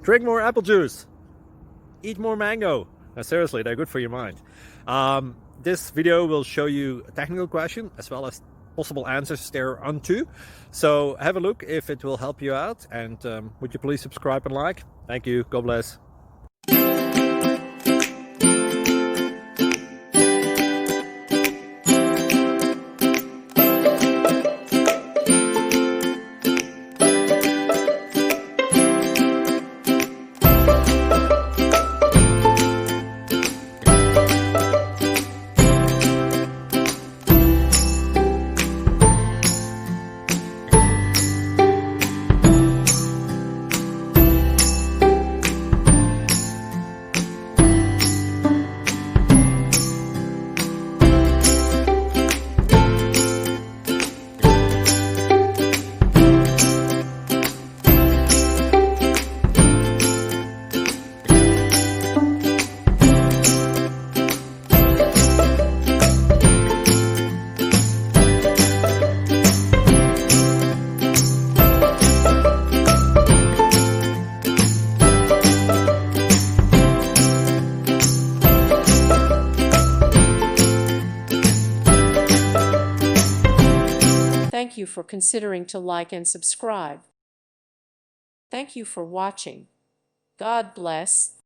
Drink more apple juice. Eat more mango. Seriously, they're good for your mind. This video will show you a technical question as well as possible answers thereunto. So have a look if it will help you out, and would you please subscribe and like? Thank you. God bless. Thank you for considering to like and subscribe. Thank you for watching. God bless.